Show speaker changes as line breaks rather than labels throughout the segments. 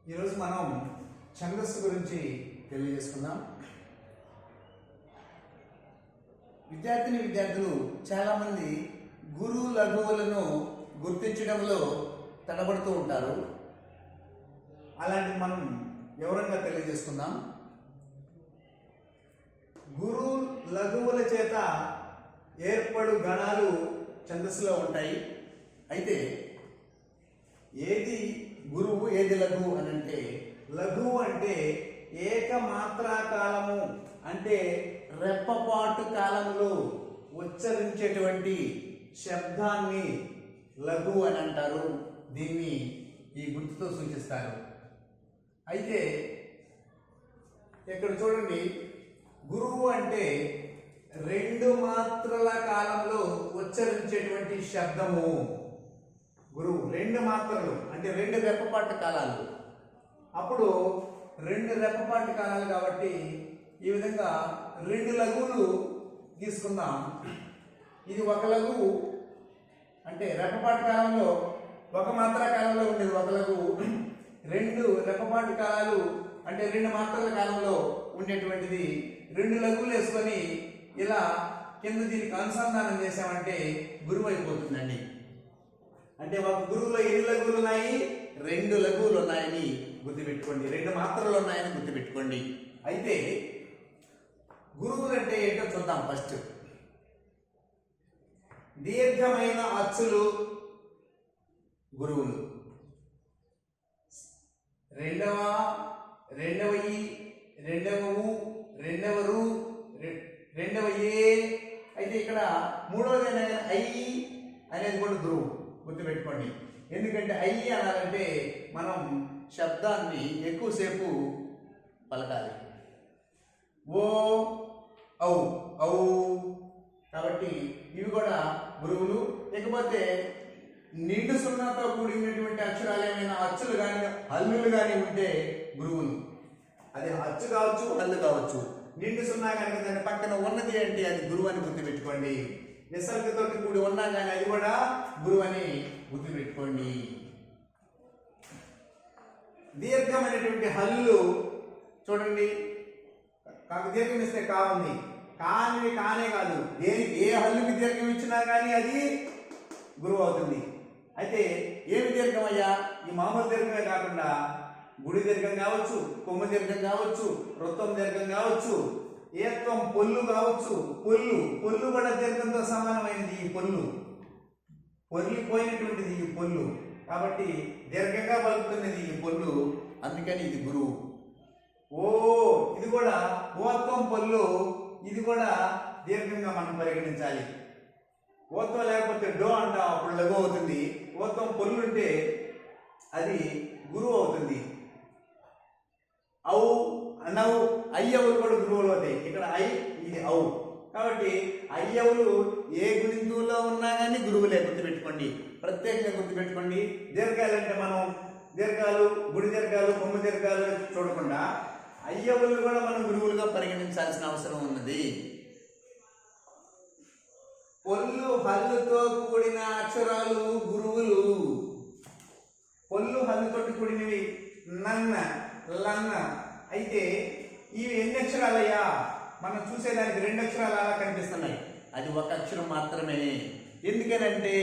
ఈరోజు మనం ఛందస్సు గురించి తెలియజేసుకుందాం. విద్యార్థులు చాలామంది గురు లఘువులను గుర్తించడంలో తడబడుతూ ఉంటారు. అలాంటి మనం వివరంగా తెలియజేసుకుందాం. గురు లఘువుల చేత ఏర్పడు గణాలు ఛందస్సులో ఉంటాయి. అయితే ఏది గురువు ఏది లఘువు అని అంటే, లఘువు అంటే ఏకమాత్రా కాలము అంటే రెప్పపాటు కాలములో ఉచ్చరించేటువంటి శబ్దాన్ని లఘువు అని అంటారు. దీన్ని ఈ గుర్తుతో సూచిస్తారు. అయితే ఇక్కడ చూడండి, గురువు అంటే 2 మాత్రల కాలంలో ఉచ్చరించేటువంటి శబ్దము. గురువు 2 మాత్రలు అంటే 2 రెప్పపాటు కాలాలు. అప్పుడు 2 రెప్పపాటు కాలాలు కాబట్టి ఈ విధంగా 2 లఘువులు తీసుకుందాం. ఇది ఒక లఘువు అంటే రెప్పపాటు కాలంలో, ఒక మాత్ర కాలంలో ఉండేది ఒక లఘువు. 2 రెప్పపాటు కాలాలు అంటే 2 మాత్రల కాలంలో ఉండేటువంటిది 2 లఘువులు వేసుకొని ఇలా కింద దీనికి అనుసంధానం చేసామంటే గురువు అయిపోతుందండి. అంటే ఒక గురువులో ఎన్ని లఘువులు ఉన్నాయి? 2 లఘువులు ఉన్నాయని గుర్తుపెట్టుకోండి, 2 మాత్రలు ఉన్నాయని గుర్తుపెట్టుకోండి. అయితే గురువులు అంటే ఏంటో చూద్దాం. ఫస్ట్ దీర్ఘమైన అచ్చులు గురువులు. రెండవ ఈ, రెండవ ఊ, రెండవ రు, రెండవ ఏ. అయితే ఇక్కడ మూడవది ఐ అనేది కూడా గురువు, గుర్తుపెట్టుకోండి. ఎందుకంటే ఐ అనాలంటే మనం శబ్దాన్ని ఎక్కువసేపు పలకాలి. ఓ ఔ ఔ. కాబట్టి ఇవి కూడా గురువులు. ఇకపోతే నిండు సున్నాతో కూడినటువంటి అక్షరాలు ఏమైనా అచ్చులు కానీ హల్లులు కానీ ఉంటే గురువులు. అది అచ్చు కావచ్చు, హల్లు కావచ్చు. నిండు సున్నా కనుక దాని పక్కన ఉన్నది అంటే అది గురువు అని గుర్తుపెట్టుకోండి. నిసర్గతో కూడి ఉన్నా కానీ అది కూడా గురువు అని గుర్తుపెట్టుకోండి. దీర్ఘమైనటువంటి హల్లు చూడండి, దీర్ఘం ఇస్తే కా ఉంది. కాని కానే కాదు, దేనికి ఏ హల్లుకి దీర్ఘం ఇచ్చినా కానీ అది గురువు అవుతుంది. అయితే ఏమి దీర్ఘం అయ్యా? ఈ మామూలు దీర్ఘమే కాకుండా గుడి దీర్ఘం కావచ్చు, కొమ్మ దీర్ఘం కావచ్చు, వృత్తం దీర్ఘం కావచ్చు, ఏత్వం పొల్లు కావచ్చు. పొల్లు కూడా దీర్ఘంతో సమానమైనది. ఈ పొల్లిపోయినటువంటిది ఈ పొల్లు. కాబట్టి దీర్ఘంగా పలుకుతున్నది ఈ పొల్లు, అందుకని ఇది గురువు. ఓ, ఇది కూడా ఓత్వం పొల్లు, ఇది కూడా దీర్ఘంగా మనం పరిగణించాలి. ఓత్వం లేకపోతే డో అంటాం, అప్పుడు లఘు అవుతుంది. ఓత్వం పొల్లు ఉంటే అది గురువు అవుతుంది. ఔ నవ్వు అయ్యవులు కూడా గురువులు అవుతాయి. ఇక్కడ ఐ, ఇది ఔ. కాబట్టి అయ్యవులు ఏ గుణింతువులో ఉన్నా కానీ గురువులే, గుర్తుపెట్టుకోండి, ప్రత్యేకంగా గుర్తుపెట్టుకోండి. దీర్ఘాలు అంటే మనం దీర్ఘాలు, గుడి దీర్ఘాలు, కొమ్మ దీర్ఘాలు చూడకుండా అయ్యవులు కూడా మనం గురువులుగా పరిగణించాల్సిన అవసరం ఉన్నది. పొల్లు హల్లుతో కూడిన అక్షరాలు గురువులు. పొల్లు హల్లుతోటి కూడినవి నన్న, లన్న. అయితే ఇవి ఎన్ని అక్షరాలయ్యా? మనం చూసేదానికి 2 అక్షరాలు అలా కనిపిస్తున్నాయి. అది ఒక అక్షరం మాత్రమే. ఎందుకనంటే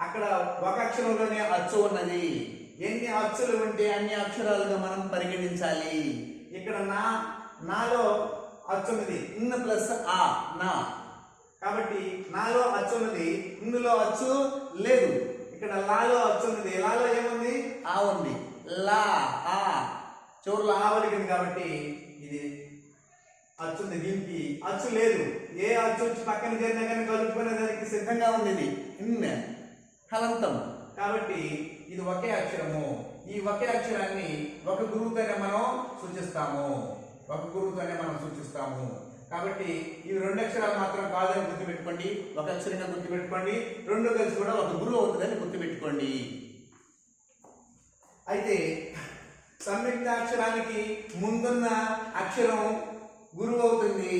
అక్కడ ఒక అక్షరంలోనే అచ్చు ఉన్నది. ఎన్ని అచ్చులు ఉంటే అన్ని అక్షరాలుగా మనం పరిగణించాలి. ఇక్కడ నాలో అచ్చు ఉన్నది, ఇన్ ప్లస్ ఆ, నా. కాబట్టి నాలో అచ్చు ఉన్నది, ఇందులో అచ్చు లేదు. ఇక్కడ లాలో అచ్చు ఉన్నది, లాలో ఏముంది? ఆ ఉంది. లా, ఆ, చివరిలో ఆ వలికింది కాబట్టి ఇది అచ్చు ఉంది. దీనికి అచ్చు లేదు. ఏ అచ్చు వచ్చి పక్కన చేరినా కానీ కలుపుకునే దానికి సిద్ధంగా ఉంది. ఇది ఇన్ హలంతం కాబట్టి ఇది ఒకే అక్షరము. ఈ ఒకే అక్షరాన్ని ఒక గురువుతోనే మనం సూచిస్తాము. కాబట్టి ఇవి 2 అక్షరాలు మాత్రం కాదని గుర్తుపెట్టుకోండి. ఒక అక్షరంగా గుర్తుపెట్టుకోండి. 2 కలిసి కూడా ఒక గురువు అవుతుందని గుర్తుపెట్టుకోండి. అయితే సంయుక్తాక్షరానికి ముందున్న అక్షరం గురువు అవుతుంది.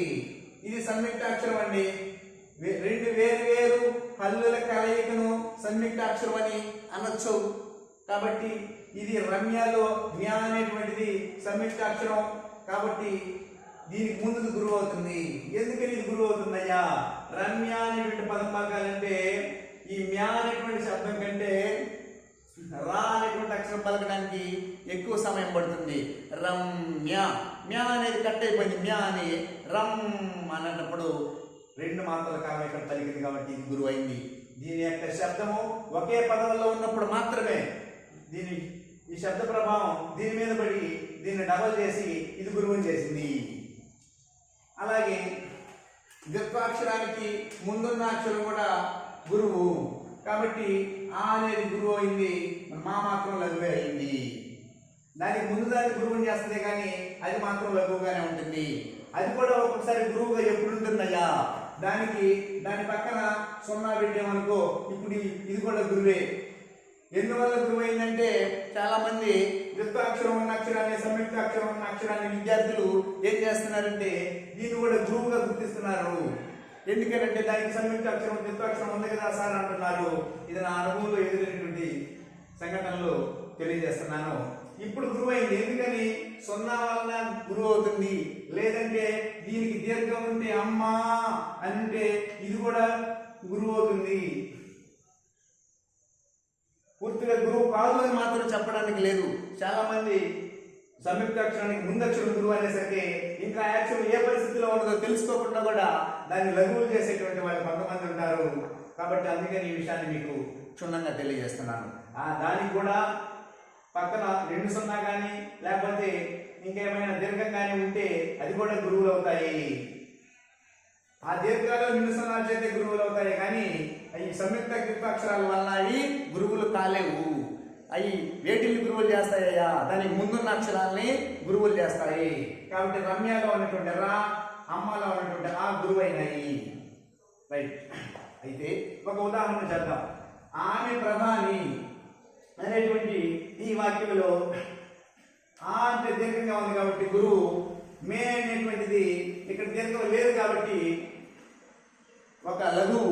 ఇది సంయుక్తాక్షరం అండి. 2 వేరు హల్లుల కలయికను సంయుక్తాక్షరం అని అనొచ్చు. కాబట్టి ఇది రమ్యలో మ్యా అనేటువంటిది సంయుక్తాక్షరం కాబట్టి దీనికి ముందు గురువు అవుతుంది. ఎందుకని ఇది గురువు అవుతుందయ్యా? రమ్య అనేటువంటి పదం పలకాలంటే ఈ మ్యా అనేటువంటి శబ్దం కంటే రా అనేటువంటి అక్షరం పలకడానికి ఎక్కువ సమయం పడుతుంది. రమ్య మ్యా అనేది కట్ అయిపోయింది. మ్యా అని రమ్ అన్నప్పుడు 2 మాత్రల కాలం ఇక్కడ పలికింది కాబట్టి ఇది గురువు అయింది. దీని యొక్క శబ్దము ఒకే పదంలో ఉన్నప్పుడు మాత్రమే ఈ శబ్ద ప్రభావం దీని మీద పడి దీన్ని డబల్ చేసి ఇది గురువుని చేసింది. అలాగే ద్విత్వాక్షరానికి ముందున్న అక్షరం కూడా గురువు కాబట్టి ఆ అనేది గురువు అయింది. మా మాత్రం లఘువే అయింది. దానికి ముందు దాన్ని గురువుని చేస్తుంది కానీ అది మాత్రం లఘువుగానే ఉంటుంది. అది కూడా ఒక్కొక్కసారి గురువుగా ఎప్పుడు ఉంటుందయ్యా? దాని పక్కన 0 పెట్టామనుకో ఇప్పుడు ఇది కూడా గురువే. ఎందువల్ల గురువు అయిందంటే చాలా మంది ద్విత్వాక్షరం ఉన్న అక్షరాన్ని సంయుక్తాక్షరం ఉన్న అక్షరాన్ని విద్యార్థులు ఏం చేస్తున్నారంటే దీన్ని కూడా గురువుగా గుర్తిస్తున్నారు. ఎందుకంటే దానికి సంయుక్తాక్షరం ద్విత్వాక్షరం ఉంది కదా సార్ అంటున్నారు. ఇది నా అనుభవంలో ఎదురైనటువంటి సంఘటనలు తెలియజేస్తున్నాను. ఇప్పుడు గురువు అయింది. ఎందుకని 0 వలన గురువు అవుతుంది. లేదంటే దీనికి దీర్ఘం ఉంటే అమ్మా అంటే ఇది కూడా గురువు అవుతుంది. పూర్తిగా గురువు కాదు అని మాత్రం చెప్పడానికి లేదు. చాలా మంది సంయుక్తాక్షరానికి ముందక్షరం గురువు అనేసరికి ఇంకా యాక్చువల్ ఏ పరిస్థితిలో ఉన్నదో తెలుసుకోకుండా కూడా దాన్ని లఘువులు చేసేటువంటి వాళ్ళు కొంతమంది ఉంటారు. కాబట్టి అందుకని ఈ విషయాన్ని మీకు క్షుణ్ణంగా తెలియజేస్తున్నాను. దానికి కూడా పక్కన 2 0 కానీ లేకపోతే ఇంకేమైనా దీర్ఘం కానీ ఉంటే అది కూడా గురువులు అవుతాయి. ఆ దీర్ఘాలు 2 0 చేతే గురువులు అవుతాయి కానీ అవి సంయుక్త ద్విత్వాక్షరాల వల్ల అవి గురువులు కాలేవు. అవి వేటిని గురువులు చేస్తాయ్యా? దానికి ముందున్న అక్షరాలని గురువులు చేస్తాయి. కాబట్టి రమ్యలో ఉన్నటువంటి రా, అమ్మలో ఉన్నటువంటి ఆ గురువు అయినాయి. రైట్. అయితే ఒక ఉదాహరణ చేద్దాం. ఆమె ప్రధాని అనేటువంటి ఈ వాక్యంలో ఆ అంటే దీర్ఘంగా ఉంది కాబట్టి గురువు, మే అనేటువంటిది ఇక్కడ దీర్ఘం లేదు కాబట్టి ఒక లఘు,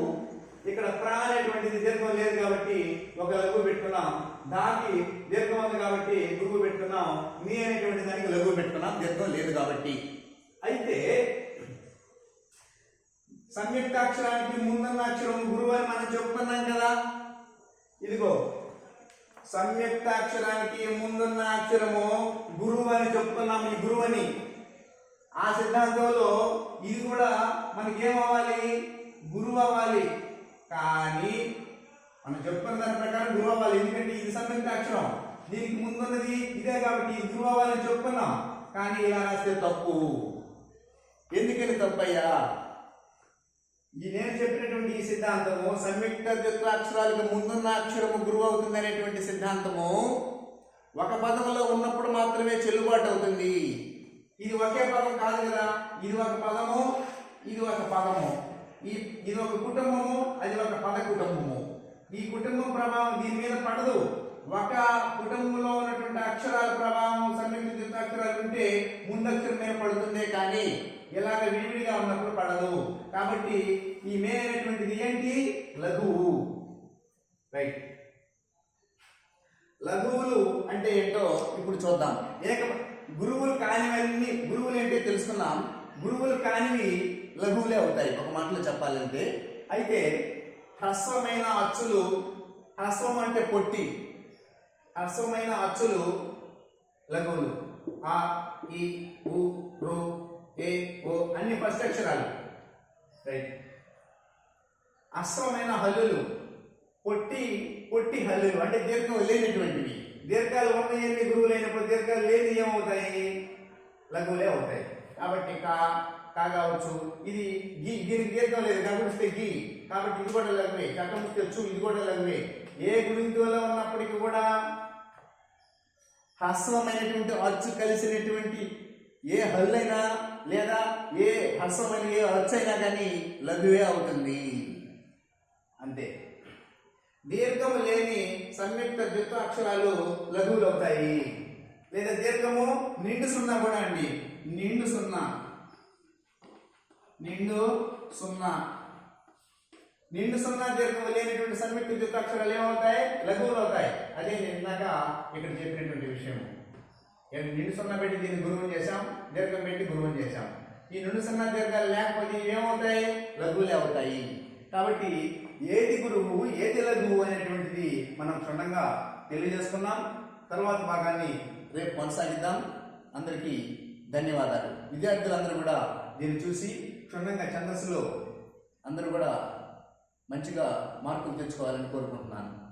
ఇక్కడ ప్రా అనేటువంటిది దీర్ఘం లేదు కాబట్టి ఒక లఘు పెట్టుకున్నాం. దానికి దీర్ఘం ఉంది కాబట్టి గురువు పెట్టుకున్నాం. నీ అనేటువంటి దానికి లఘు పెట్టుకున్నాం, దీర్ఘం లేదు కాబట్టి. అయితే సంయుక్తాక్షరానికి ముందున్న అక్షరం గురువు అని మనం చెప్పుకున్నాం కదా. ఇదిగో సంయుక్తాక్షరానికి ముందున్న అక్షరము గురువు అని చెప్పుకున్నాము. ఈ గురువు అని ఆ సిద్ధాంతంలో ఇది కూడా మనకి ఏమవ్వాలి? గురువు అవ్వాలి. కానీ మనం చెప్పుకున్న దాని ప్రకారం గురువు అవ్వాలి. ఎందుకంటే ఇది సంయుక్తాక్షరం, దీనికి ముందున్నది ఇదే కాబట్టి ఇది గురువు అవ్వాలని చెప్పుకున్నాం. కానీ ఇలా రాస్తే తప్పు. ఎందుకని తప్పయ్యా? నేను చెప్పినటువంటి ఈ సిద్ధాంతము సంయుక్త ద్విత్వాక్షరాలకు ముందున్న అక్షరము గురువు అవుతుంది అనేటువంటి సిద్ధాంతము ఒక పదంలో ఉన్నప్పుడు మాత్రమే చెల్లుబాటు అవుతుంది. ఇది ఒకే పదం కాదు కదా. ఇది ఒక పదము, ఇది ఒక పదము, ఇది ఒక కుటుంబము, అది ఒక పద కుటుంబము. ఈ కుటుంబం ప్రభావం దీని మీద పడదు. ఒక కుటుంబంలో ఉన్నటువంటి అక్షరాల ప్రభావం సంయుక్త ద్విత్వాక్షరాలు ఉంటే ముందక్షరం మీద పడుతుందే కానీ ఇలాగ విడివిడిగా ఉన్నప్పుడు పడదు. కాబట్టి ఈ మే అనేటువంటిది ఏంటి? లఘువు. రైట్. లఘువులు అంటే ఏంటో ఇప్పుడు చూద్దాం. గురువులు కానివన్నీ గురువులు ఏంటో తెలుసుకున్నాం. గురువులు కానివి లఘువులే అవుతాయి ఒక మాటలో చెప్పాలంటే. అయితే హ్రస్వమైన అచ్చులు, హ్రస్వం అంటే పొట్టి, హ్రస్వమైన అచ్చులు లఘువులు. ఆ, ఈ, ఉ, రు, ఏ, ఓ అన్ని ఫస్ట్ అక్షరాలు. రైట్. అశ్వమైన హల్లులు పొట్టి పొట్టి హల్లులు అంటే దీర్ఘం లేనటువంటివి. దీర్ఘాలు ఉన్నవి గురువులు అయినప్పుడు దీర్ఘాలు లేని ఏమవుతాయి? లఘువులే అవుతాయి. కాబట్టి కా కావచ్చు. ఇది గీ, దీనికి దీర్ఘం లేదు కాబట్టి గీ, కాబట్టి ఇది కూడా లఘువే. చట్టముస్తే చూ, ఇది కూడా లఘువే. ఏ గురింటిలో ఉన్నప్పటికీ కూడా హ్రస్వమైనటువంటి అచ్చు కలిసినటువంటి ఏ హల్లైనా లేదా ఏ హ్రస్వమైన ఏ అచ్చు అయినా కానీ లఘువే అవుతుంది. అంతే. దీర్ఘము లేని సంయుక్త ద్విత్వాక్షరాలు లఘువులు అవుతాయి. లేదా దీర్ఘము నిండు సున్నా కూడా అండి. నిండు సున్నా, నిండు సున్నా నిండు సున్నా దీర్ఘం లేనటువంటి సంయుక్త యుక్తాక్షరాలు ఏమవుతాయి? లఘువులు అవుతాయి. అదే నేను ఇందాక ఇక్కడ చెప్పినటువంటి విషయం. నిండు సున్నా పెట్టి దీన్ని గురువుని చేశాం, దీర్ఘం పెట్టి గురువుని చేశాం. ఈ నిండు సున్నా దీర్ఘాలు లేకపోతే ఏమవుతాయి? లఘువులే అవుతాయి. కాబట్టి ఏది గురువు ఏది లఘువు అనేటువంటిది మనం క్షుణ్ణంగా తెలియజేసుకున్నాం. తర్వాత భాగాన్ని రేపు కొనసాగిద్దాం. అందరికీ ధన్యవాదాలు. విద్యార్థులందరూ కూడా దీన్ని చూసి క్షుణ్ణంగా ఛందస్సులో అందరూ కూడా మంచిగా మార్కులు తెచ్చుకోవాలని కోరుకుంటున్నాను.